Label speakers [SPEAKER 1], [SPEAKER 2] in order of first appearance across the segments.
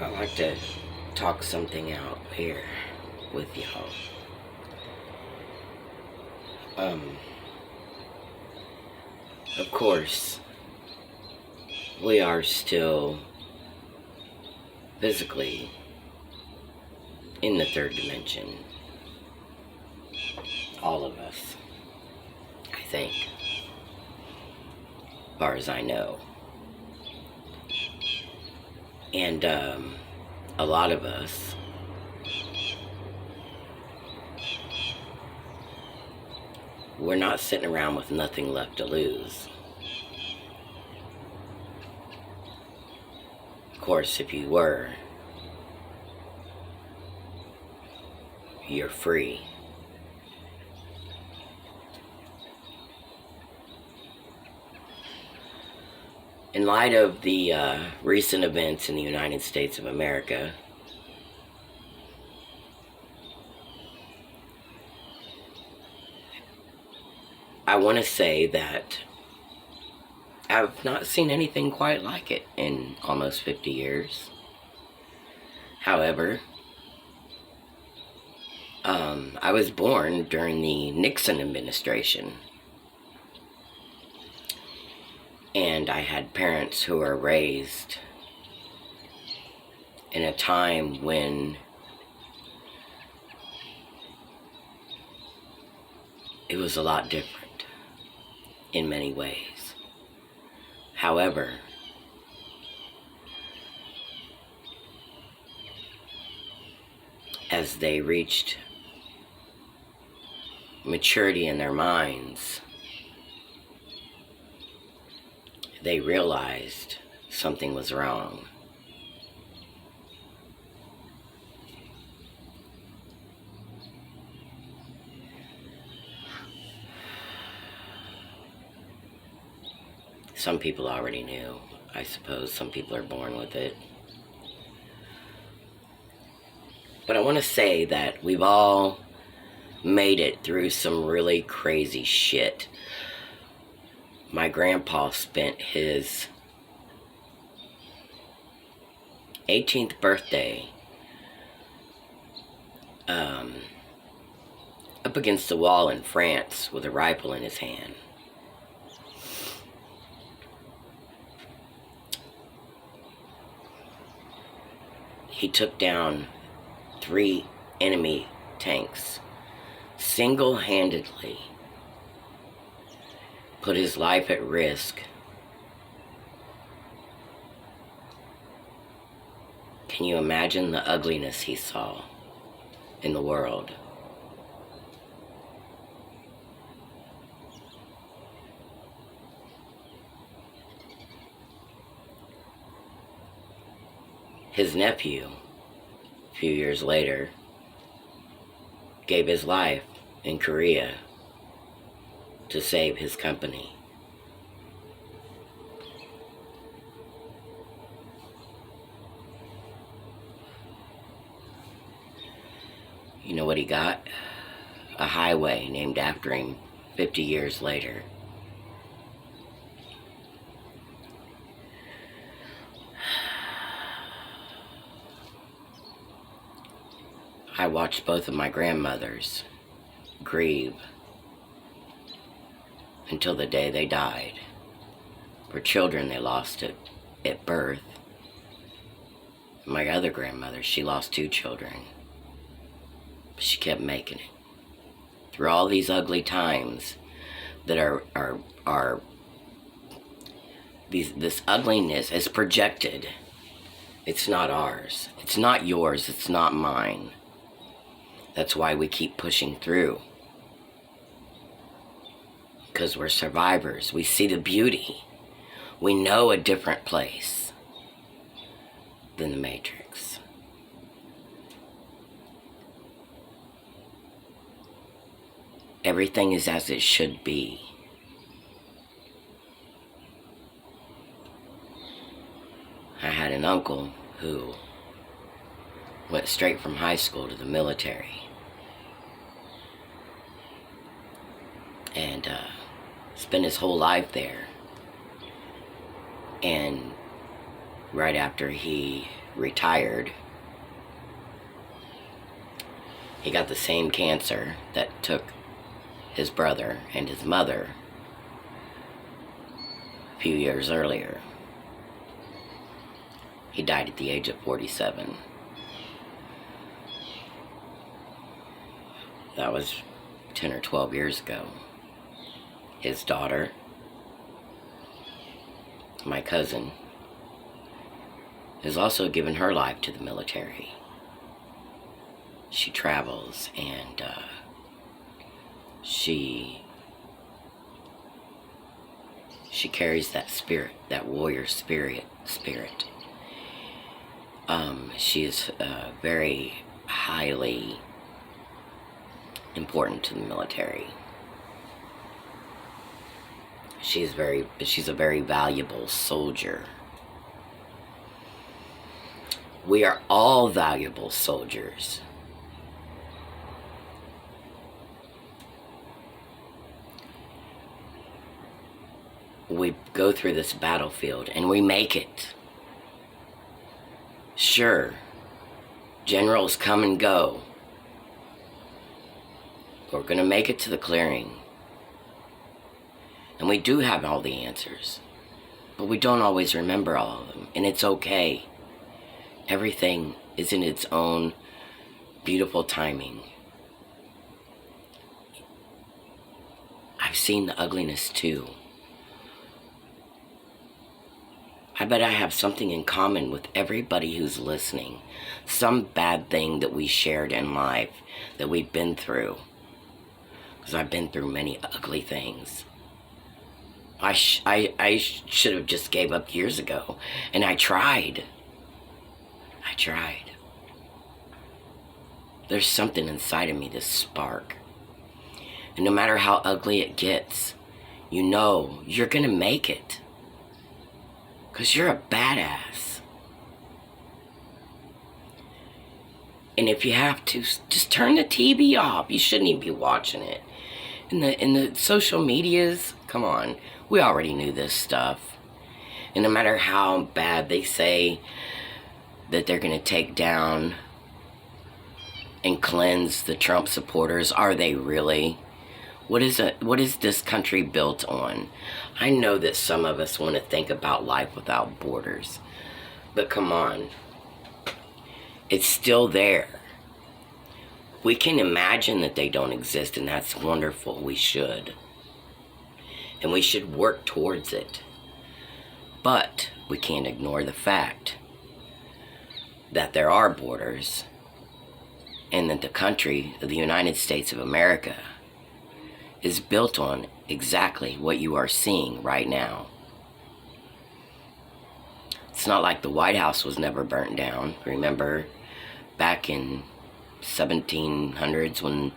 [SPEAKER 1] I'd like to talk something out here with y'all. Of course, we are still physically in the third dimension. All of us, I think, as far as I know. And a lot of us we're not sitting around with nothing left to lose. Of course, if you were, you're free. In light of the recent events in the United States of America, I want to say that I've not seen anything quite like it in almost 50 years. However, I was born during the Nixon administration. And I had parents who were raised in a time when it was a lot different in many ways. However, as they reached maturity in their minds, they realized something was wrong. Some people already knew. I suppose some people are born with it. But I want to say that we've all made it through some really crazy shit. My grandpa spent his 18th birthday up against the wall in France with a rifle in his hand. He took down 3 enemy tanks single-handedly. Put his life at risk. Can you imagine the ugliness he saw in the world? His nephew, a few years later, gave his life in Korea to save his company. You know what he got? A highway named after him 50 years later. I watched both of my grandmothers grieve until the day they died. For children they lost at birth. My other grandmother, she lost 2 children. But she kept making it. Through all these ugly times that are this ugliness is projected. It's not ours. It's not yours. It's not mine. That's why we keep pushing through. Because we're survivors. We see the beauty. We know a different place than the Matrix. Everything is as it should be. I had an uncle who went straight from high school to the military. And spent his whole life there. And right after he retired, he got the same cancer that took his brother and his mother a few years earlier. He died at the age of 47. That was 10 or 12 years ago. His daughter, my cousin, has also given her life to the military. She travels and she carries that spirit, that warrior spirit. She is very highly important to the military. She's a very valuable soldier. We are all valuable soldiers. We go through this battlefield and we make it. Sure, generals come and go. We're going to make it to the clearing. And we do have all the answers. But we don't always remember all of them. And it's okay. Everything is in its own beautiful timing. I've seen the ugliness too. I bet I have something in common with everybody who's listening. Some bad thing that we shared in life that we've been through. Because I've been through many ugly things. I should have just gave up years ago. And I tried. There's something inside of me, this spark. And no matter how ugly it gets, you know you're going to make it. Because you're a badass. And if you have to, just turn the TV off. You shouldn't even be watching it. In the social medias, come on. We already knew this stuff. And no matter how bad they say that they're going to take down and cleanse the Trump supporters, are they really? What is this country built on? I know that some of us want to think about life without borders. But come on. It's still there. We can imagine that they don't exist, and that's wonderful. We should. And we should work towards it. But we can't ignore the fact that there are borders, and that the country of the United States of America is built on exactly what you are seeing right now. It's not like the White House was never burnt down. Remember back in 1700s when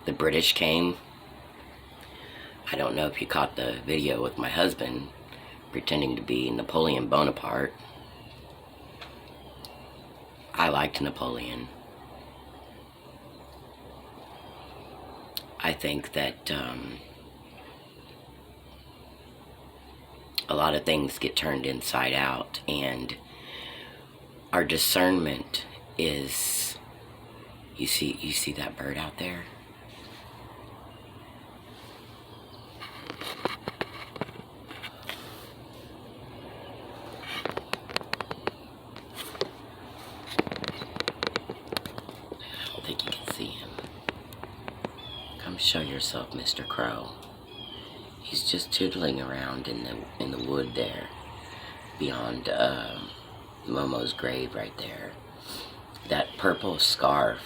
[SPEAKER 1] the British came? I don't know if you caught the video with my husband pretending to be Napoleon Bonaparte. I liked Napoleon. I think that a lot of things get turned inside out, and our discernment is, you see that bird out there? I don't think you can see him. Come show yourself, Mr. Crow. He's just tootling around in the wood there, beyond Momo's grave right there. That purple scarf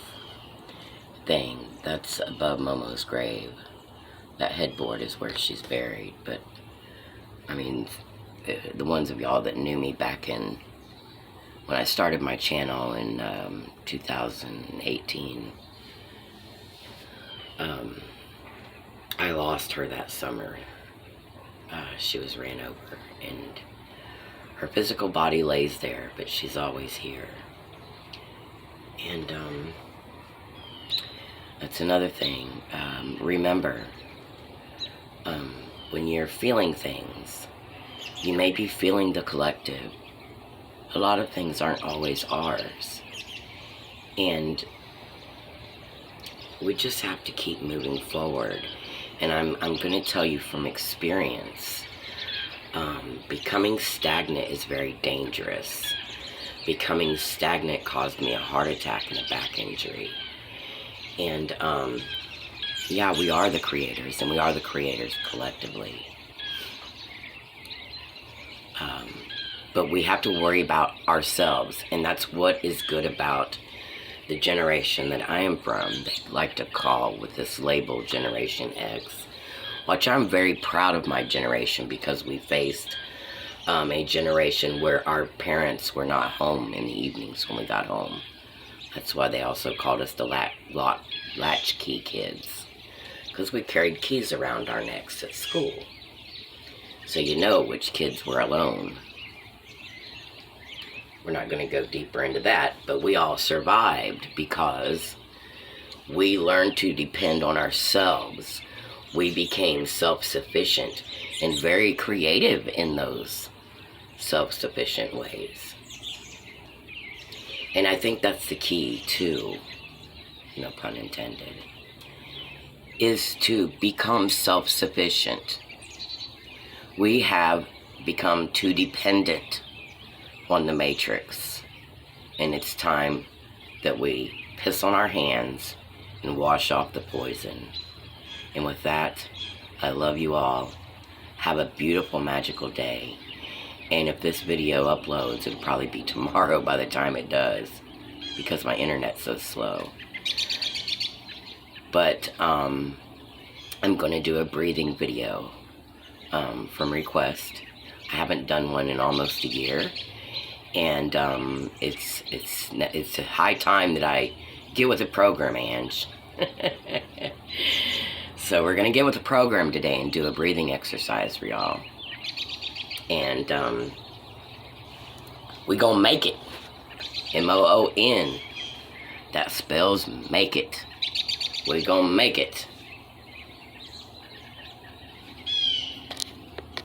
[SPEAKER 1] thing, that's above Momo's grave. That headboard is where she's buried. But I mean, the ones of y'all that knew me back in when I started my channel in 2018. I lost her that summer. She was ran over, and her physical body lays there, but she's always here. And that's another thing. Remember, when you're feeling things, you may be feeling the collective a lot of things aren't always ours. And we just have to keep moving forward. And I'm going to tell you from experience, becoming stagnant is very dangerous. Becoming stagnant caused me a heart attack and a back injury. And yeah, we are the creators, and we are the creators collectively. But we have to worry about ourselves, and that's what is good about the generation that I am from. They like to call with this label Generation X, which I'm very proud of my generation, because we faced a generation where our parents were not home in the evenings when we got home. That's why they also called us the latchkey kids, because we carried keys around our necks at school. So you know which kids were alone. We're not going to go deeper into that, but we all survived because we learned to depend on ourselves. We became self-sufficient and very creative in those self-sufficient ways. And I think that's the key too, no pun intended, is to become self-sufficient. We have become too dependent on the matrix, and it's time that we piss on our hands and wash off the poison. And with that, I love you all. Have a beautiful, magical day. And if this video uploads, it'll probably be tomorrow by the time it does, because my internet's so slow. But I'm going to do a breathing video from request. I haven't done one in almost a year. And it's a high time that I get with the program, Ange. So we're going to get with the program today and do a breathing exercise for y'all. And we gonna make it. M-O-O-N. That spells make it. We gonna make it.